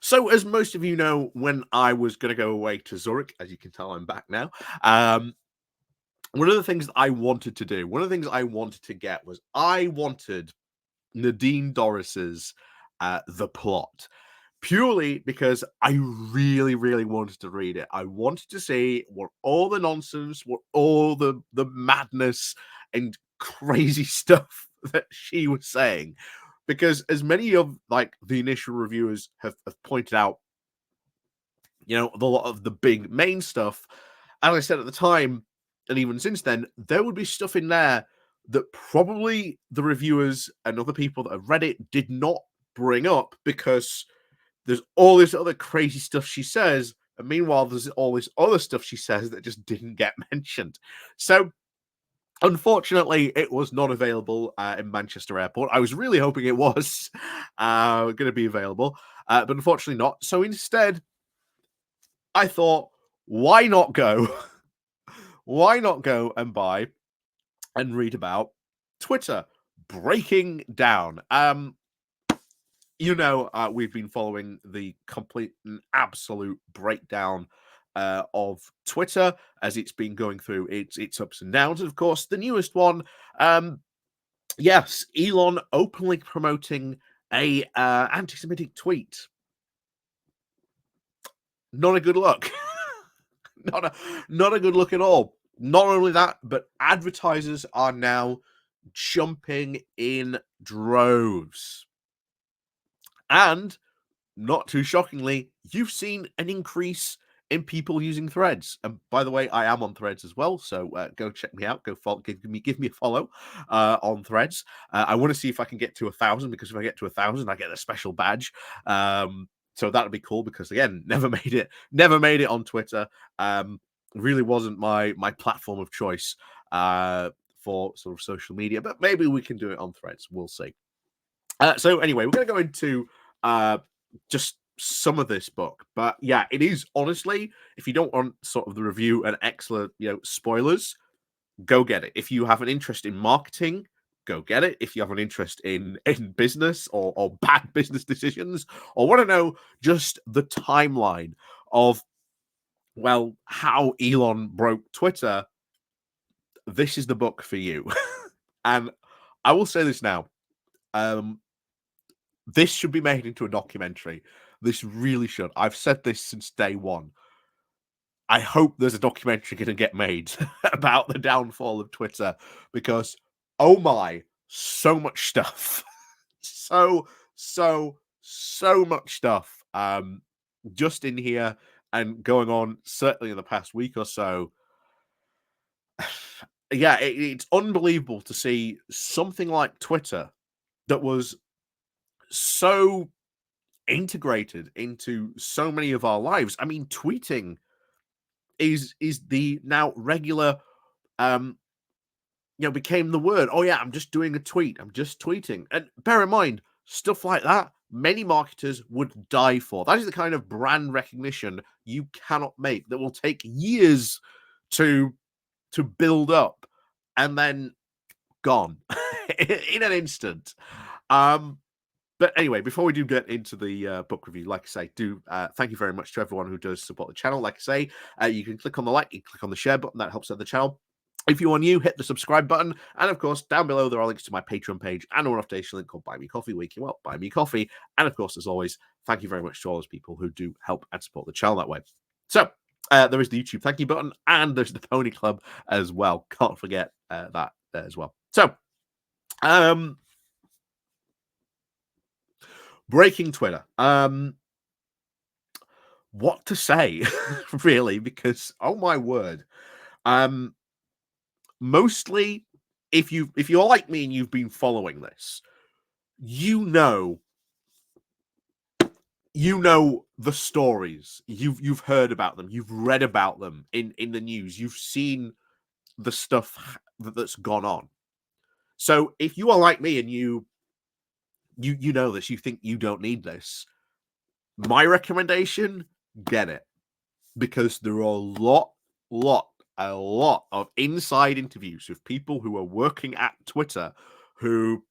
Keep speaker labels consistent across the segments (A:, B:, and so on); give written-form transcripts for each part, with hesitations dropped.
A: So, as most of you know, when I was going to go away to Zurich, as you can tell, I'm back now. One of the things that I wanted to do, one of the things I wanted to get was I wanted Nadine Dorris's The Plot, purely because I really, really wanted to read it. I wanted to see what all the nonsense, what all the madness and crazy stuff that she was saying. Because as many of like the initial reviewers have pointed out, a lot of the big main stuff, as I said at the time, and even since then, there would be stuff in there that probably the reviewers and other people that have read it did not bring up because there's all this other crazy stuff she says, and meanwhile, there's all this other stuff she says that just didn't get mentioned. So, unfortunately, it was not available in Manchester Airport. I was really hoping it was going to be available, but unfortunately not. So instead, I thought, why not go? Why not go and buy and read about Twitter breaking down? We've been following the complete and absolute breakdown of Twitter as it's been going through its ups and downs. And of course, the newest one, yes, Elon openly promoting a anti-Semitic tweet. Not a good look. not a good look at all. Not only that, but advertisers are now jumping in droves. And not too shockingly, you've seen an increase in people using Threads. And by the way, I am on Threads as well, so go check me out. Go follow, give me a follow on Threads. I want to see if I can get to 1,000 because if I get to 1,000, I get a special badge. So that would be cool because again, never made it on Twitter. Really wasn't my platform of choice for sort of social media, but maybe we can do it on Threads. We'll see. So anyway, we're going to go into just some of this book, but yeah, it is honestly, if you don't want sort of the review and excellent, spoilers, go get it. If you have an interest in marketing, go get it. If you have an interest in business or bad business decisions, or want to know just the timeline of how Elon broke Twitter, this is the book for you. And I will say this now. This should be made into a documentary. This really should. I've said this since day one. I hope there's a documentary going to get made about the downfall of Twitter because, oh my, so much stuff. so much stuff just in here and going on, certainly in the past week or so. Yeah, it's unbelievable to see something like Twitter that was so integrated into so many of our lives. I mean, tweeting is the now regular became the word. Oh yeah, I'm just doing a tweet. I'm just tweeting. And bear in mind, stuff like that, many marketers would die for. That is the kind of brand recognition you cannot make that will take years to build up and then gone in an instant. But anyway, before we do get into the book review, like I say, thank you very much to everyone who does support the channel. Like I say, you can click on the like, you can click on the share button. That helps out the channel. If you are new, hit the subscribe button. And of course, down below, there are links to my Patreon page and a one-off donation link called Buy Me Coffee, where you can, buy me coffee. And of course, as always, thank you very much to all those people who do help and support the channel that way. So, there is the YouTube thank you button, and there's the Pony Club as well. Can't forget that as well. So, breaking Twitter. What to say, really? Because oh my word. Mostly, if you're like me and you've been following this, you know the stories. You've heard about them. You've read about them in the news. You've seen the stuff that's gone on. So if you are like me and you know this, you think you don't need this, my recommendation, get it. Because there are a lot of inside interviews with people who are working at Twitter who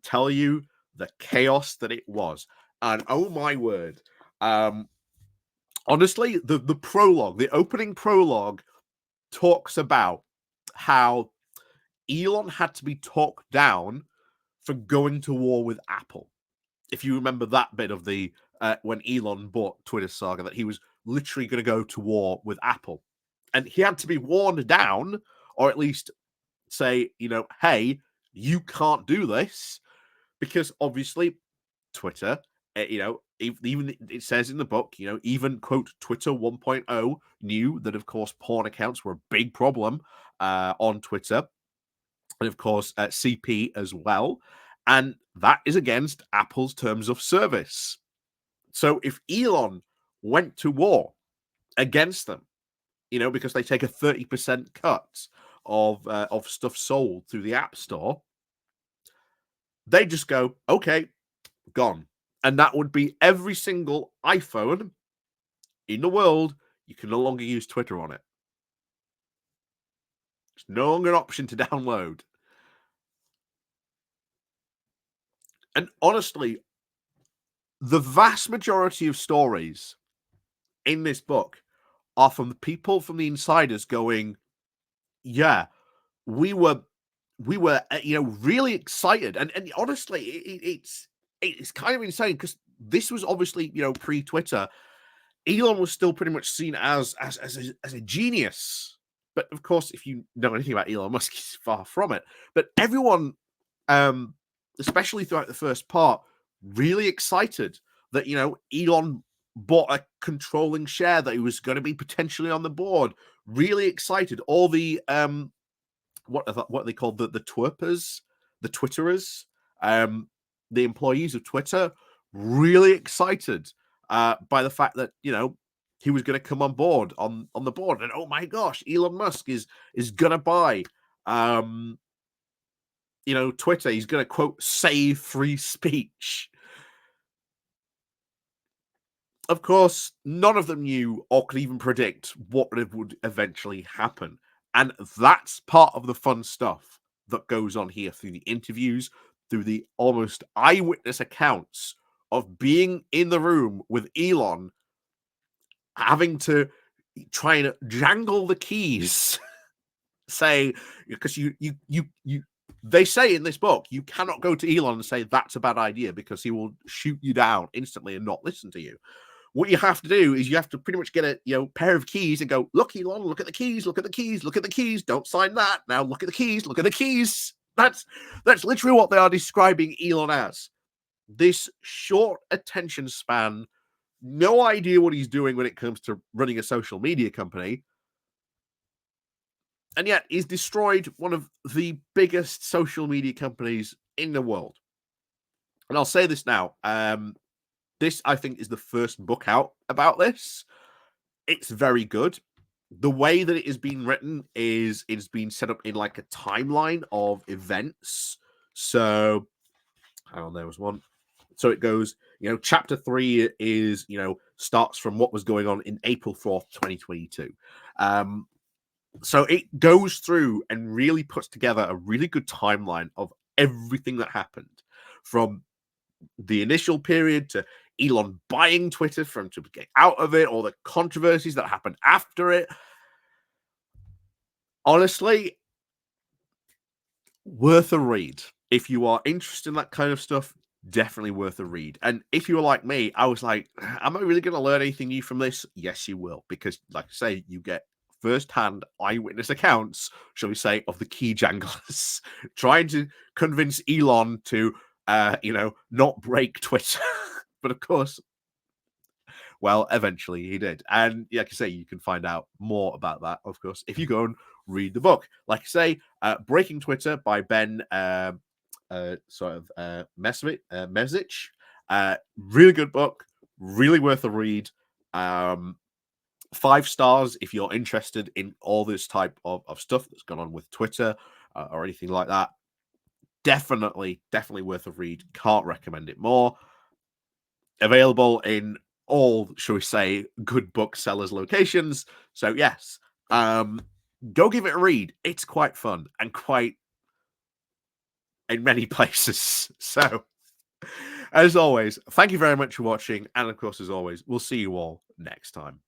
A: tell you the chaos that it was. And oh my word, Um, honestly, the prologue, the opening prologue, talks about how Elon had to be talked down for going to war with Apple. If you remember that bit of the when Elon bought Twitter saga, that he was literally going to go to war with Apple, and he had to be worn down, or at least say, hey, you can't do this, because obviously Twitter, even it says in the book, even quote Twitter 1.0 knew that, of course, porn accounts were a big problem on Twitter, and of course CP as well, and that is against Apple's terms of service. So if Elon went to war against them, because they take a 30% cut of stuff sold through the App Store, they just go, okay, gone. And that would be every single iPhone in the world. You can no longer use Twitter on it. It's no longer an option to download. And honestly, the vast majority of stories in this book are from the people, from the insiders, going, yeah, we were really excited, and honestly, it's kind of insane, because this was obviously, pre-Twitter. Elon was still pretty much seen as a genius, but of course, if you know anything about Elon Musk, he's far from it. But everyone, um, especially throughout the first part, really excited that Elon bought a controlling share, that he was going to be potentially on the board. Really excited. All the what they called the twerpers, the Twitterers, the employees of Twitter, really excited by the fact that he was going to come on board on the board, and oh my gosh, Elon Musk is going to buy Twitter. He's going to quote save free speech. Of course, none of them knew or could even predict what would eventually happen. And that's part of the fun stuff that goes on here, through the interviews, through the almost eyewitness accounts of being in the room with Elon, having to try and jangle the keys. Say, because they say in this book, you cannot go to Elon and say that's a bad idea, because he will shoot you down instantly and not listen to you. What you have to do is you have to pretty much get a pair of keys and go, look, Elon, look at the keys, look at the keys, look at the keys. Don't sign that. Now look at the keys, look at the keys. That's literally what they are describing Elon as. This short attention span, no idea what he's doing when it comes to running a social media company, and yet he's destroyed one of the biggest social media companies in the world. And I'll say this now. This, I think, is the first book out about this. It's very good. The way that it is being written is it's been set up in like a timeline of events. So, hang on, there was one. So it goes, chapter 3 is, starts from what was going on in April 4th, 2022. So it goes through and really puts together a really good timeline of everything that happened, from the initial period to Elon buying Twitter to get out of it, all the controversies that happened after it. Honestly, worth a read. If you are interested in that kind of stuff, definitely worth a read. And if you were like me, I was like, am I really going to learn anything new from this? Yes, you will. Because, like I say, you get first-hand eyewitness accounts, shall we say, of the key janglers trying to convince Elon to, not break Twitter. But of course, well, eventually he did. And like I say, you can find out more about that, of course, if you go and read the book. Like I say, Breaking Twitter by Ben Mezrich. Really good book, really worth a read. 5 stars if you're interested in all this type of stuff that's gone on with Twitter or anything like that. Definitely worth a read. Can't recommend it more. Available in all, shall we say, good booksellers locations. So yes, go give it a read. It's quite fun and quite in many places. So As always, thank you very much for watching. And of course, as always, we'll see you all next time.